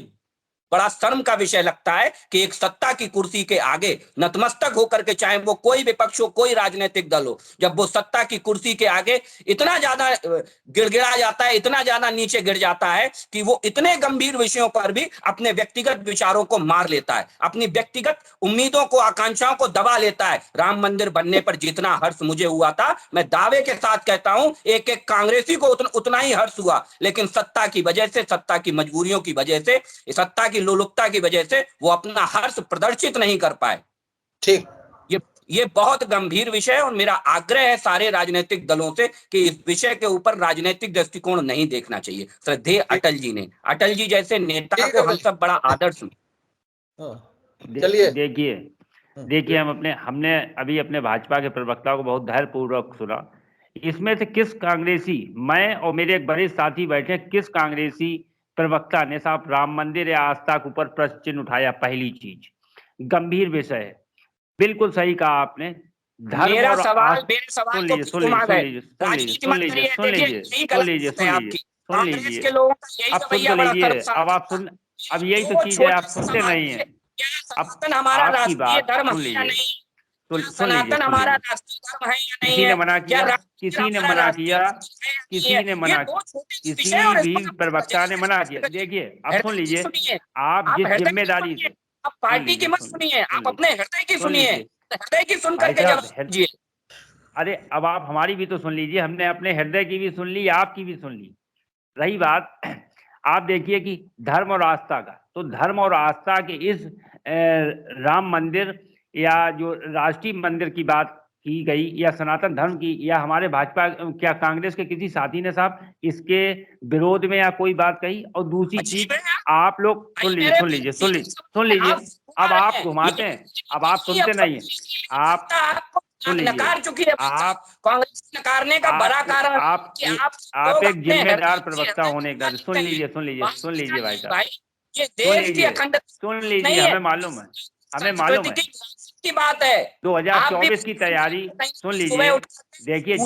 बड़ा शर्म का विषय लगता है कि एक सत्ता की कुर्सी के आगे नतमस्तक होकर के, चाहे वो कोई विपक्ष हो, कोई राजनीतिक दल हो, जब वो सत्ता की कुर्सी के आगे इतना ज्यादा गिड़गिड़ा जाता है, इतना ज्यादा नीचे गिर जाता है कि वो इतने गंभीर विषयों पर भी अपने व्यक्तिगत विचारों को मार लेता है, अपनी व्यक्तिगत उम्मीदों को, आकांक्षाओं को दबा लेता है। राम मंदिर बनने पर जितना हर्ष मुझे हुआ था, मैं दावे के साथ कहता हूं एक एक कांग्रेसी को उतना ही हर्ष हुआ, लेकिन सत्ता की वजह से, सत्ता की मजबूरियों की वजह से, सत्ता की लोलुपता की वजह से वो अपना हर्ष प्रदर्शित नहीं कर पाए।
ठीक,
ये बहुत गंभीर विषय है और मेरा आग्रह है सारे राजनीतिक दलों से कि इस विषय के ऊपर राजनीतिक दृष्टिकोण नहीं देखना चाहिए। श्रद्धेय अटल जी ने, अटल जी जैसे नेता को हम सब बड़ा आदर सुन।
चलिए
देखिए हमने अभी अपने भाजपा के प्रवक्ता को बहुत धैर्यपूर्वक सुना। इसमें से किस कांग्रेसी, मैं और मेरे एक बड़े साथी बैठे, किस कांग्रेसी प्रवक्ता ने साहब राम मंदिर या आस्था के ऊपर प्रश्न चिन्ह उठाया? पहली चीज, गंभीर विषय है, बिल्कुल सही कहा आपने।
मेरा सवाल
अब यही तो चीज है, आप सुनते नहीं है। अब
हमारा
आपकी बात
धर्म
सुन लीजिए,
सनातन हमारा राष्ट्रीय धर्म है या नहीं?
किसी ने मना किया? किसी ने मना किया? किसी ने मना? किसी भी प्रवक्ता ने मना किया? देखिए अब सुन लीजिए, आप जिस जिम्मेदारी से,
आप पार्टी की मत सुनिए, आप अपने हृदय की सुनिए, हृदय की सुनकर के जवाब दीजिए।
अरे अब आप हमारी भी तो सुन लीजिए, हमने अपने हृदय की भी सुन ली, आपकी भी सुन ली। रही बात, आप देखिए कि धर्म और आस्था का, तो धर्म और आस्था के इस राम मंदिर या जो राष्ट्रीय मंदिर की बात की गई, या सनातन धर्म की, या हमारे भाजपा, क्या कांग्रेस के किसी साथी ने साहब इसके विरोध में या कोई बात कही? और दूसरी चीज, आप लोग सुन लीजिए, अब आप घुमाते हैं, अब आप सुनते नहीं है, आप
नकार चुकी है, आप कांग्रेस नकारने का बड़ा कारण
आप एक जिम्मेदार प्रवक्ता होने का, सुन लीजिए भाई साहब,
ये देश की अखंडता,
सुन लीजिए, हमें मालूम है
की बात है।
2024 की तैयारी सुन लीजिए। देखिए,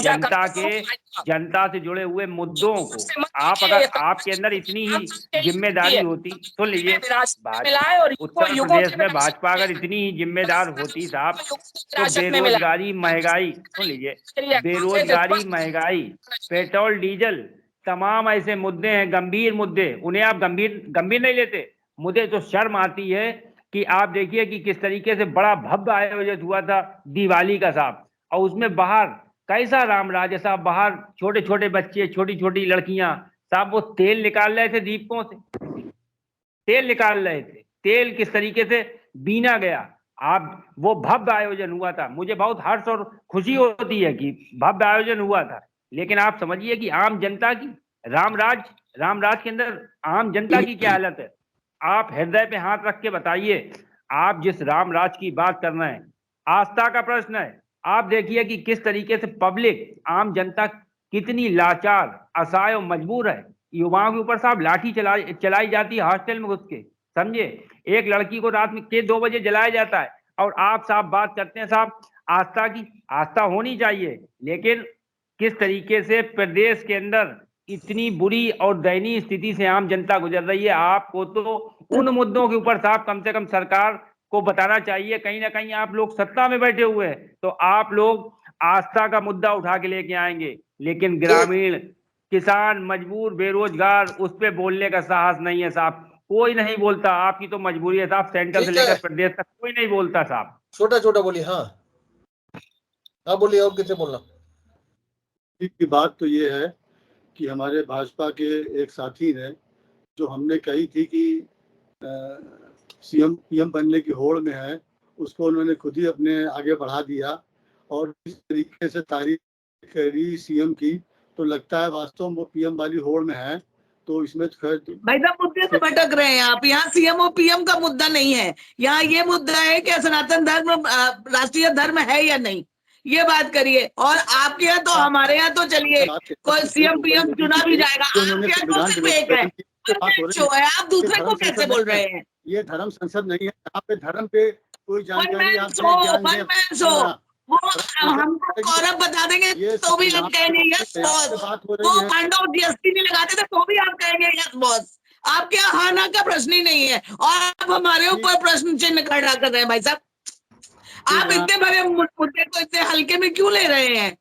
जनता से जुड़े हुए मुद्दों को आप, अगर आपके अंदर इतनी ही जिम्मेदारी होती, सुन लीजिए, उत्तर प्रदेश में भाजपा अगर इतनी ही जिम्मेदार होती साहब, तो बेरोजगारी, महंगाई, सुन लीजिए, बेरोजगारी, महंगाई, पेट्रोल डीजल, तमाम ऐसे मुद्दे हैं, गंभीर मुद्दे, उन्हें आप गंभीर नहीं लेते। मुझे तो शर्म आती है कि आप देखिए कि किस तरीके से बड़ा भव्य आयोजन हुआ था दिवाली का साहब, और उसमें बाहर कैसा रामराज है साहब, बाहर छोटे छोटे बच्चे, छोटी छोटी लड़कियां साहब, वो तेल निकाल रहे थे, दीपकों से तेल निकाल रहे थे, तेल किस तरीके से बीना गया। आप, वो भव्य आयोजन हुआ था, मुझे बहुत हर्ष और खुशी होती है कि भव्य आयोजन हुआ था, लेकिन आप समझिए कि आम जनता की, रामराज के अंदर आम जनता की क्या हालत है। आप हृदय पे हाथ रख के बताइए, आप जिस रामराज की बात कर रहे हैं, आस्था का प्रश्न है, आप देखिए कि किस तरीके से पब्लिक, आम जनता कितनी लाचार, असहाय और मजबूर है। युवाओं के ऊपर साहब लाठी चलाई जाती है, हॉस्टल में घुस के, समझे, एक लड़की को रात में 2 बजे जलाया जाता है, और आप साहब बात करते हैं साहब आस्था की। आस्था होनी चाहिए, लेकिन किस तरीके से प्रदेश के अंदर इतनी बुरी और दयनीय स्थिति से आम जनता गुजर रही है। आपको तो उन मुद्दों के ऊपर साहब कम से कम सरकार को बताना चाहिए। कहीं ना कहीं आप लोग सत्ता में बैठे हुए हैं, तो आप लोग आस्था का मुद्दा उठा के लेके आएंगे, लेकिन ग्रामीण, किसान, मजबूर, बेरोजगार, उस पर बोलने का साहस नहीं है साहब, कोई नहीं बोलता। आपकी तो मजबूरी है साहब, सेंट्रल से लेकर प्रदेश तक कोई नहीं बोलता साहब।
छोटा बोलिए। हाँ बोलिए, और किसे बोलना
की बात तो ये है कि हमारे भाजपा के एक साथी ने, जो हमने कही थी कि सीएम पीएम बनने की होड़ में है, उसको उन्होंने खुद ही अपने आगे बढ़ा दिया और इस तरीके से तारीफ करी सीएम की, तो लगता है वास्तव में वो पीएम वाली होड़ में है। तो इसमें
भाई साहब मुद्दे से भटक रहे हैं आप। यहाँ सीएम और पीएम का मुद्दा नहीं है, यहाँ ये मुद्दा है कि सनातन धर्म राष्ट्रीय धर्म है या नहीं, ये बात करिए। और आपके यहाँ तो, हमारे यहाँ तो चलिए कोई सीएम पीएम चुना भी जाएगा, आपके यहाँ तो सिर्फ एक है, आप दूसरे को कैसे बोल रहे हैं?
ये धर्म संसद नहीं है, यहाँ पे धर्म पे कोई जानकारी
वो हमको गौरव बता देंगे तो भी हम कहेंगे यस बॉस। वो पांडव जीएसटी नहीं लगाते थे तो भी आप कहेंगे यस बॉस। आपके यहाँ हाँ ना का प्रश्न ही नहीं है और आप हमारे ऊपर प्रश्न चिन्ह खड़ा कर रहे हैं। भाई साहब, आप इतने बड़े मुद्दे को इतने हल्के में क्यों ले रहे हैं?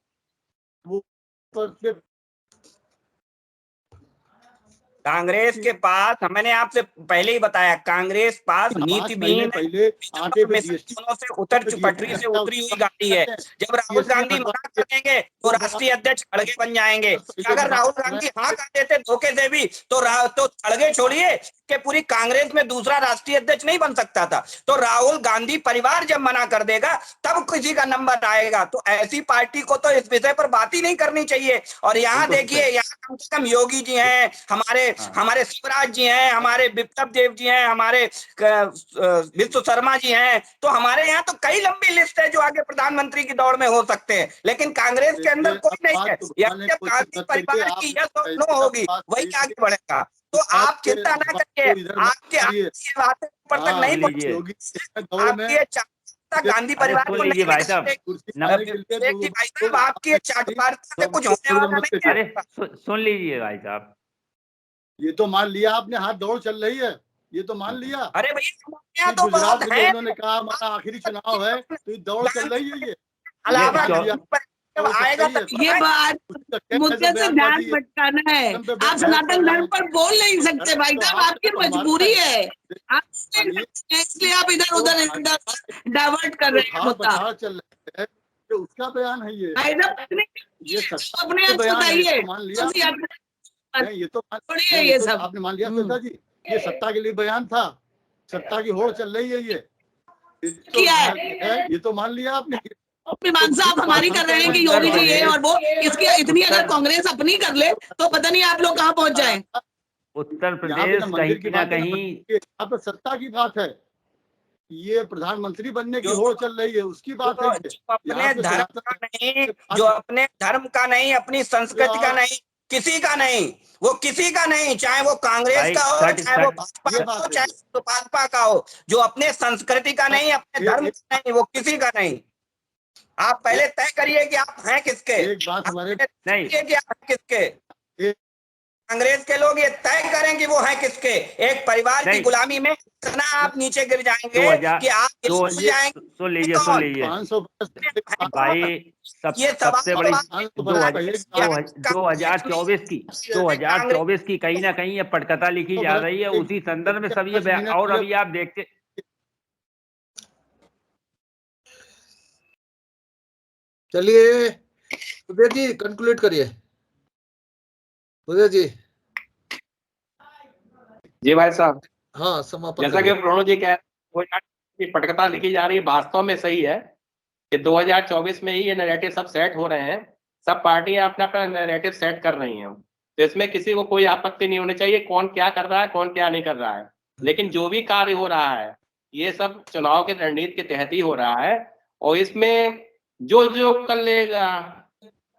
कांग्रेस के पास, मैंने आपसे पहले ही बताया, कांग्रेस पास नीतिविहीन
पहले आटे पे जीएसटी
से पटरी से उतरी हुई गाड़ी है। जब राहुल गांधी मना कर देंगे तो राष्ट्रीय अध्यक्ष खड़गे बन जाएंगे। अगर राहुल गांधी हाँ कर देते धोखे से भी तो खड़गे छोड़िए कि पूरी कांग्रेस में दूसरा राष्ट्रीय अध्यक्ष नहीं बन सकता था। तो राहुल गांधी परिवार जब मना कर देगा तब किसी का नंबर आएगा। तो ऐसी पार्टी को तो इस विषय पर बात ही नहीं करनी चाहिए। और यहाँ देखिए, यहाँ कम से कम योगी जी हैं, हमारे शिवराज जी हैं, हमारे बिप्लब देव जी हैं, हमारे विश्व शर्मा जी हैं। तो हमारे यहाँ तो कई लंबी लिस्ट है जो आगे प्रधानमंत्री की दौड़ में हो सकते हैं, लेकिन कांग्रेस के अंदर कोई नहीं है। जब गांधी परिवार की यस और नो होगी वही आगे बढ़ेगा। तो आप चिंता ना करिए, आपके बातें ऊपर तक नहीं पहुंचेगी। गांधी परिवार को नहीं
भाई साहब,
आपकी चाटुकारिता से कुछ होने वाला नहीं है।
अरे सुन लीजिए भाई साहब,
ये तो मान लिया आपने, हाथ दौड़ चल रही है, ये तो मान लिया।
अरे भैया
तो गुजरात में उन्होंने कहा हमारा आखिरी चुनाव है, तो दौड़ चल रही है। ये
आएगा तो ये बात मुद्दे से ध्यान भटकाना है। आप सनातन धर्म पर बोल नहीं सकते भाई साहब, आपकी मजबूरी है, इसलिए आप इधर उधर डाइवर्ट कर रहे हैं मुद्दा।
चल रहा है तो उसका बयान है ये
अपने आप बताइए।
ये तो ये सब आपने मान लिया श्वेता जी, ये सत्ता के लिए बयान था, सत्ता की होड़ चल रही है। ये तो मान लिया आपने।
मीमांसा आप हमारी कर रहे हैं कि योगी जी ये और वो, इसकी इतनी अगर कांग्रेस अपनी कर ले तो पता नहीं आप लोग कहाँ पहुंच जाएं।
उत्तर प्रदेश कहीं ना कहीं
यहाँ पर सत्ता की बात है, ये प्रधानमंत्री बनने की होड़ चल रही है, उसकी बात है।
अपने धर्म का नहीं, जो अपने धर्म का नहीं, अपनी संस्कृति का नहीं, किसी का नहीं, वो किसी का नहीं, चाहे वो कांग्रेस का हो, चाहे वो भाजपा का हो, चाहे भाजपा का हो, जो अपने संस्कृति का नहीं, अपने धर्म का नहीं, वो किसी का नहीं। आप पहले तय करिए कि आप हैं किसके।
एक बात हमारे
नहीं कि आप हैं किसके। कांग्रेस के लोग ये तय करें कि वो है किसके। एक परिवार की गुलामी में इतना आप नीचे गिर जाएंगे कि आप
सुन लीजिए भाई, सबसे बड़ी 2024 की कहीं ना कहीं ये पटकथा लिखी जा रही है, उसी संदर्भ में सब ये। और अभी आप देखते,
चलिए उदय जी कंक्लूड करिए। उदय जी।
जी भाई साहब,
हाँ समापन।
जैसा कि प्रणव जी कह पटकथा लिखी जा रही है, वास्तव में सही है कि 2024 में ही ये नैरेटिव सब सेट हो रहे हैं, सब पार्टियां अपना अपना नैरेटिव सेट कर रही हैं। तो इसमें किसी को कोई आपत्ति नहीं होनी चाहिए कौन क्या कर रहा है, कौन क्या नहीं कर रहा है। लेकिन जो भी कार्य हो रहा है ये सब चुनाव के रणनीति के तहत ही हो रहा है। और इसमें जो जो कर लेगा,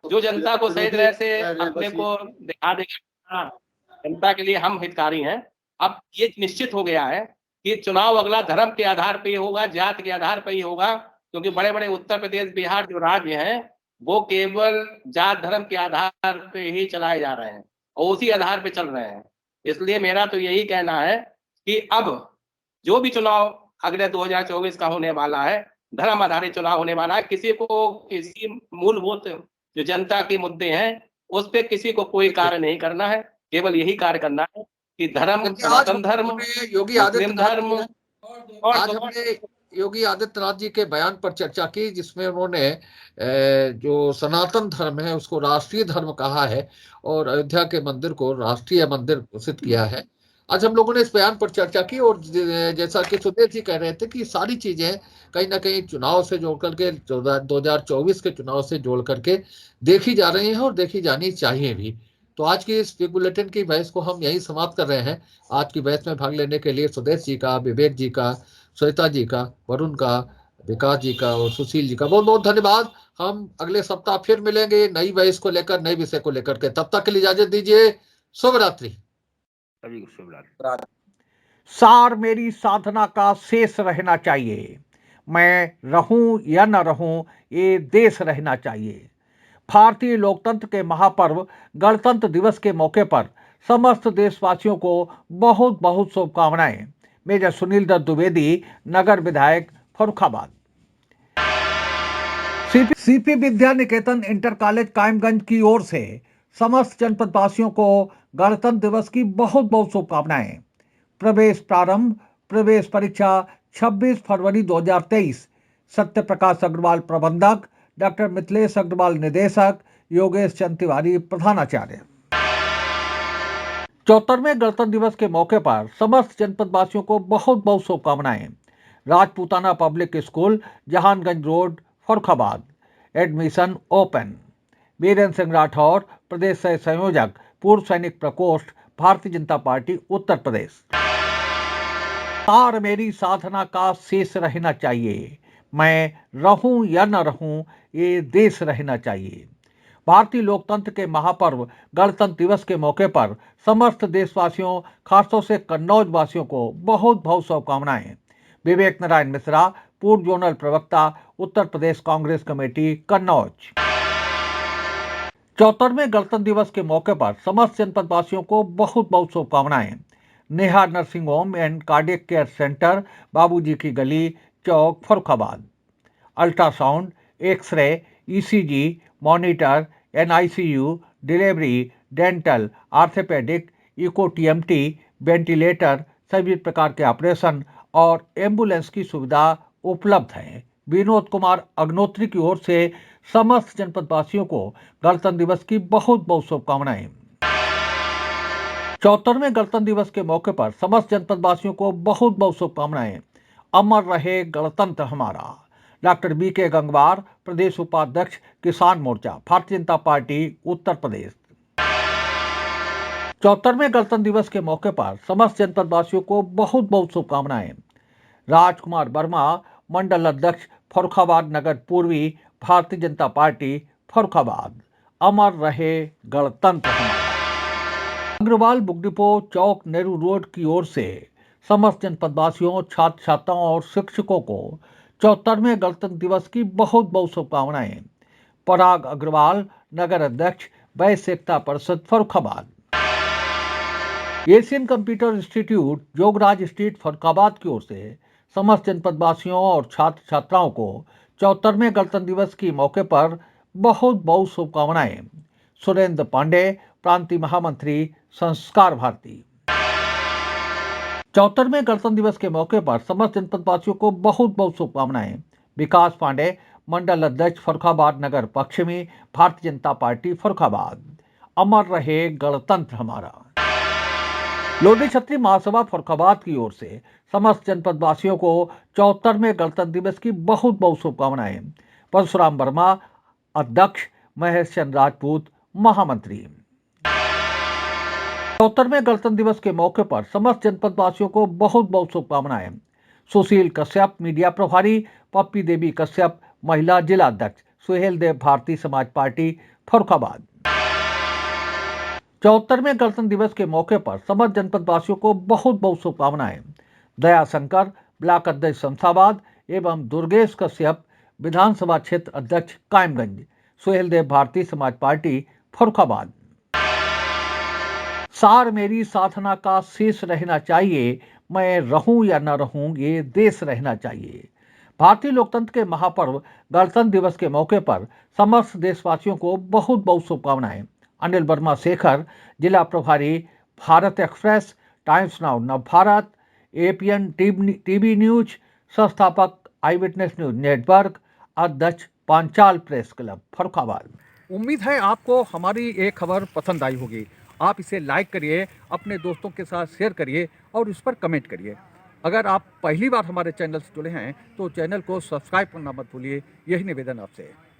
जो जनता को सही तरह से अपने को दिखा देगा, जनता के लिए हम हितकारी हैं। अब ये निश्चित हो गया है कि चुनाव अगला धर्म के आधार पर ही होगा, जात के आधार पर ही होगा, क्योंकि बड़े बड़े उत्तर प्रदेश बिहार जो राज्य हैं वो केवल जात धर्म के आधार पे ही चलाए जा रहे हैं और उसी आधार पे चल रहे हैं। इसलिए मेरा तो यही कहना है कि अब जो भी चुनाव अगले 2024 का होने वाला है, धर्म आधारित चुनाव होने वाला है। किसी को किसी मूलभूत जो जनता के मुद्दे हैं उस पर किसी को कोई कार्य नहीं करना है, केवल यही कार्य करना है कि धर्म, सनातन धर्म,
योगी
धर्म। और
आज हमने योगी आदित्यनाथ जी के बयान पर चर्चा की जिसमें उन्होंने जो सनातन धर्म है उसको राष्ट्रीय धर्म कहा है और अयोध्या के मंदिर को राष्ट्रीय मंदिर घोषित किया है। आज हम लोगों ने इस बयान पर चर्चा की और जैसा कि सुदेश जी कह रहे थे कि सारी चीजें कहीं ना कहीं चुनाव से जोड़ करके 2024 के चुनाव से जोड़ करके देखी जा रही हैं और देखी जानी चाहिए भी। तो आज की इस बुलेटिन की बहस को हम यही समाप्त कर रहे हैं। आज की बहस में भाग लेने के लिए सुदेश जी का, विवेक जी का, श्वेता जी का, वरुण का, विकास जी का और सुशील जी का बहुत बहुत धन्यवाद। हम अगले सप्ताह फिर मिलेंगे नई बहस को लेकर, नए विषय को लेकर के। तब तक के लिए इजाजत दीजिए। शुभ रात्रि।
सभी को शुभ रात्रि।
सार मेरी साधना का शेष रहना चाहिए, मैं रहूं या न रहूं ये देश रहना चाहिए। भारतीय लोकतंत्र के महापर्व गणतंत्र दिवस के मौके पर समस्त देशवासियों को बहुत बहुत शुभकामनाएं। मेजर सुनील दत्त द्विवेदी, नगर विधायक, Farrukhabad. CP Vidya Niketan inter college Kaimganj की ओर से समस्त जनपदवासियों को गणतंत्र दिवस की बहुत बहुत शुभकामनाएं। प्रवेश प्रारंभ प्रवेश परीक्षा 26 फरवरी 2023। सत्य प्रकाश अग्रवाल प्रबंधक, डॉक्टर मिथिलेश अग्रवाल निदेशक, योगेश चंद तिवारी प्रधानाचार्य। 74वें गणतंत्र दिवस के मौके पर समस्त जनपदवासियों को बहुत बहुत शुभकामनाएं। Rajputana public school, Jahanganj road, Farrukhabad. Admission open. Virendra Singh Rathore, प्रदेश सह संयोजक, पूर्व सैनिक प्रकोष्ठ, भारतीय जनता पार्टी, उत्तर प्रदेश। तार मेरी साधना का शेष रहना चाहिए, मैं रहूं या न रहूं, ये देश रहना चाहिए। भारतीय लोकतंत्र के महापर्व गणतंत्र दिवस के मौके पर समस्त देशवासियों, खासतौर से कन्नौज वासियों को बहुत बहुत शुभकामनाएं। विवेक नारायण मिश्रा, पूर्व जोनल प्रवक्ता, उत्तर प्रदेश कांग्रेस कमेटी, कन्नौज। 74वें गणतंत्र दिवस के मौके पर समस्त जनपदवासियों को बहुत बहुत शुभकामनाएं। Neha nursing home and cardiac care centre, बाबूजी की गली, चौक, Farrukhabad. Ultrasound, X ray, ECG, monitor, NICU, delivery, dental, orthopaedic, echo TMT, ventilator, सभी प्रकार के ऑपरेशन और एम्बुलेंस की सुविधा उपलब्ध है। विनोद कुमार अग्नोत्री की ओर से समस्त जनपदवासियों को गणतंत्र दिवस की बहुत बहुत शुभकामनाएं। 74वें गणतंत्र दिवस के मौके पर समस्त जनपदवासियों को बहुत बहुत शुभकामनाएं। अमर रहे गणतंत्र हमारा। डॉक्टर बीके गंगवार, प्रदेश उपाध्यक्ष, किसान मोर्चा, भारतीय जनता पार्टी, उत्तर प्रदेश। 74वें गणतंत्र दिवस के मौके पर समस्त जनपदवासियों को बहुत बहुत शुभकामनाएं। राजकुमार वर्मा, मंडल अध्यक्ष, फर्रुखाबाद नगर पूर्वी, भारतीय जनता पार्टी, फर्रुखाबाद। अमर रहे गणतंत्र हमारा। अग्रवाल बुक डिपो, चौक, नेहरू रोड की ओर से समस्त जनपदवासियों, छात्र छात्राओं और शिक्षकों को 74वें गणतंत्र दिवस की बहुत बहुत शुभकामनाएं। पराग अग्रवाल, नगर अध्यक्ष, वैश्य Ekta Parishad, Farrukhabad. Asian computer institute, Jograj street, Farrukhabad की ओर से समस्त जनपदवासियों और छात्र छात्राओं को 74वें गणतंत्र दिवस के मौके पर बहुत बहुत शुभकामनाएं। सुरेंद्र पांडे, प्रांतीय महामंत्री, संस्कार भारती। 74वें गणतंत्र दिवस के मौके पर समस्त जनपदवासियों को बहुत बहुत शुभकामनाएं। विकास पांडे, मंडल अध्यक्ष, फर्रुखाबाद नगर पश्चिमी, भारतीय जनता पार्टी, फर्रुखाबाद। अमर रहे गणतंत्र हमारा। लोधी छत्री महासभा फर्रुखाबाद की ओर से समस्त जनपदवासियों को 74वें गणतंत्र दिवस की बहुत बहुत शुभकामनाएं। परशुराम वर्मा, अध्यक्ष, महेश चंद्र राजपूत, महामंत्री। 74वें गणतंत्र दिवस के मौके पर समस्त जनपदवासियों को बहुत बहुत शुभकामनाएं। सुशील कश्यप, मीडिया प्रभारी, पप्पी देवी कश्यप, महिला जिला अध्यक्ष, सुहेल देव, भारतीय समाज पार्टी, फर्रुखाबाद। 74वें गणतंत्र दिवस के मौके पर समस्त जनपदवासियों को बहुत बहुत शुभकामनाएं। दया शंकर, ब्लॉक अध्यक्ष, शमशाबाद एवं दुर्गेश कश्यप, विधानसभा क्षेत्र अध्यक्ष, कायमगंज, सुहेल देव, भारतीय समाज पार्टी, फर्रुखाबाद। सार मेरी साधना का शेष रहना चाहिए, मैं रहूं या न रहूं, ये देश रहना चाहिए। भारतीय लोकतंत्र के महापर्व गणतंत्र दिवस के मौके पर समस्त देशवासियों को बहुत बहुत शुभकामनाएं। अनिल वर्मा शेखर, जिला प्रभारी, Bharat express, times now Navbharat, APN TV news, संस्थापक, आई विटनेस न्यूज नेटवर्क, अध्यक्ष, पांचाल प्रेस क्लब, फर्रुखाबाद।
उम्मीद है आपको हमारी ये खबर पसंद आई होगी। आप इसे लाइक करिए, अपने दोस्तों के साथ शेयर करिए और इस पर कमेंट करिए। अगर आप पहली बार हमारे चैनल से जुड़े हैं तो चैनल को सब्सक्राइब करना मत भूलिए। यही निवेदन आपसे है।